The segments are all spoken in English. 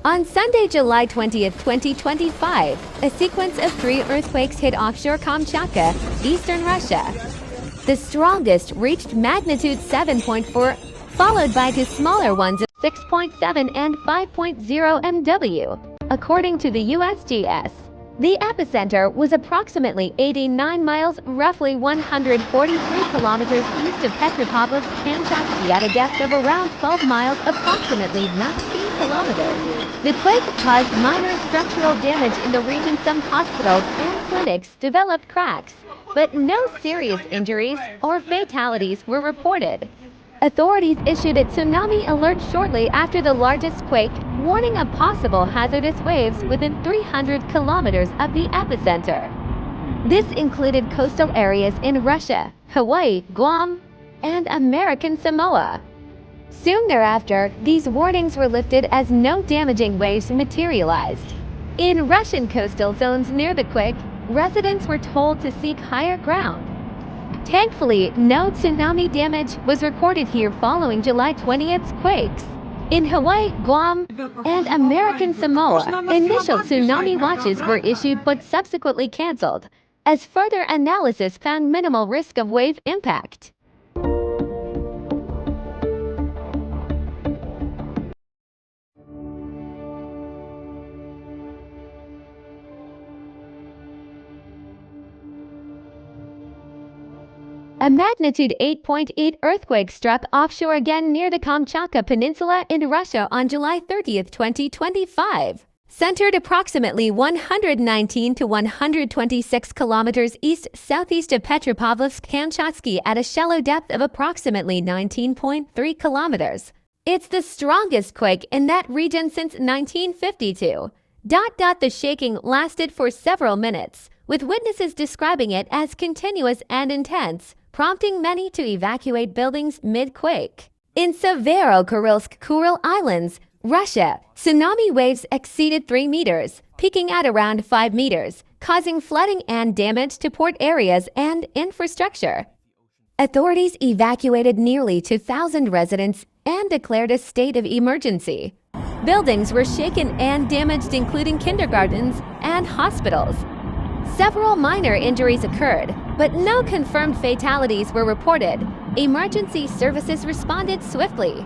On Sunday, July 20th, 2025, a sequence of 3 earthquakes hit offshore Kamchatka, eastern Russia. The strongest reached magnitude 7.4, followed by 2 smaller ones of 6.7 and 5.0 MW, according to the USGS. The epicenter was approximately 89 miles, roughly 143 kilometers east of Petropavlovsk-Kamchatsky at a depth of around 12 miles, approximately 19 kilometers. The quake caused minor structural damage in the region. Some hospitals and clinics developed cracks, but no serious injuries or fatalities were reported. Authorities issued a tsunami alert shortly after the largest quake, warning of possible hazardous waves within 300 kilometers of the epicenter. This included coastal areas in Russia, Hawaii, Guam, and American Samoa. Soon thereafter, these warnings were lifted as no damaging waves materialized. In Russian coastal zones near the quake, residents were told to seek higher ground. Thankfully, no tsunami damage was recorded here following July 20th's quakes. In Hawaii, Guam, and American Samoa, initial tsunami watches were issued but subsequently canceled, as further analysis found minimal risk of wave impact. A magnitude 8.8 earthquake struck offshore again near the Kamchatka Peninsula in Russia on July 30, 2025. Centered approximately 119 to 126 kilometers east-southeast of Petropavlovsk-Kamchatsky at a shallow depth of approximately 19.3 kilometers. It's the strongest quake in that region since 1952. The shaking lasted for several minutes, with witnesses describing it as continuous and intense, prompting many to evacuate buildings mid-quake. In Severokurilsk, Kuril Islands, Russia, tsunami waves exceeded 3 meters, peaking at around 5 meters, causing flooding and damage to port areas and infrastructure. Authorities evacuated nearly 2,000 residents and declared a state of emergency. Buildings were shaken and damaged, including kindergartens and hospitals. Several minor injuries occurred, but no confirmed fatalities were reported. Emergency services responded swiftly.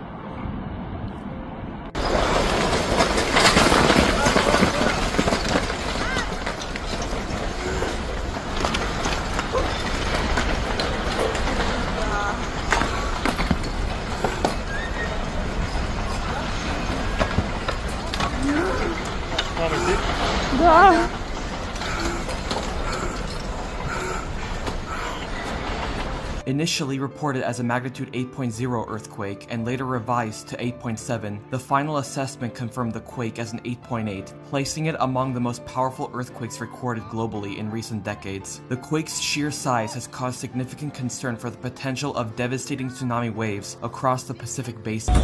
Initially reported as a magnitude 8.0 earthquake and later revised to 8.7, the final assessment confirmed the quake as an 8.8, placing it among the most powerful earthquakes recorded globally in recent decades. The quake's sheer size has caused significant concern for the potential of devastating tsunami waves across the Pacific Basin.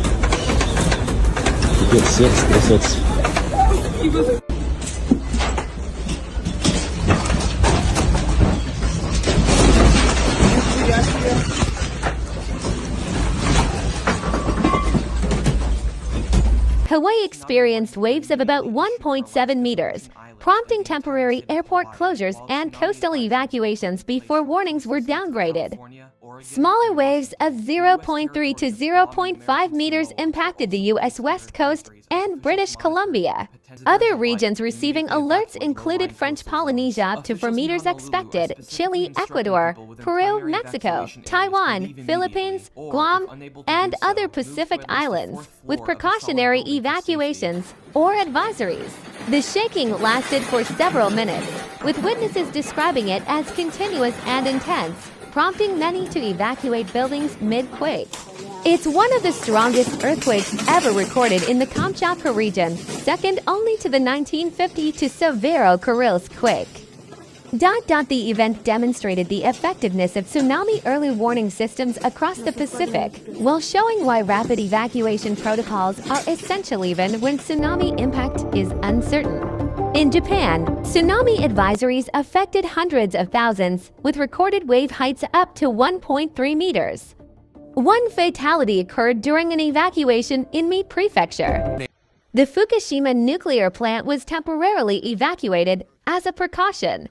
Hawaii experienced waves of about 1.7 meters, prompting temporary airport closures and coastal evacuations before warnings were downgraded. Smaller waves of 0.3 to 0.5 meters impacted the U.S. West Coast and British Columbia. Other regions receiving alerts included French Polynesia up to 4 meters expected, Chile, Ecuador, Peru, Mexico, Taiwan, Philippines, Guam, and other Pacific islands, with precautionary evacuations or advisories. The shaking lasted for several minutes, with witnesses describing it as continuous and intense, prompting many to evacuate buildings mid-quake. It's one of the strongest earthquakes ever recorded in the Kamchatka region, second only to the 1952 Severokurilsk quake. The event demonstrated the effectiveness of tsunami early warning systems across the Pacific, while showing why rapid evacuation protocols are essential even when tsunami impact is uncertain. In Japan, tsunami advisories affected hundreds of thousands, with recorded wave heights up to 1.3 meters. One fatality occurred during an evacuation in Mie Prefecture. The Fukushima nuclear plant was temporarily evacuated as a precaution.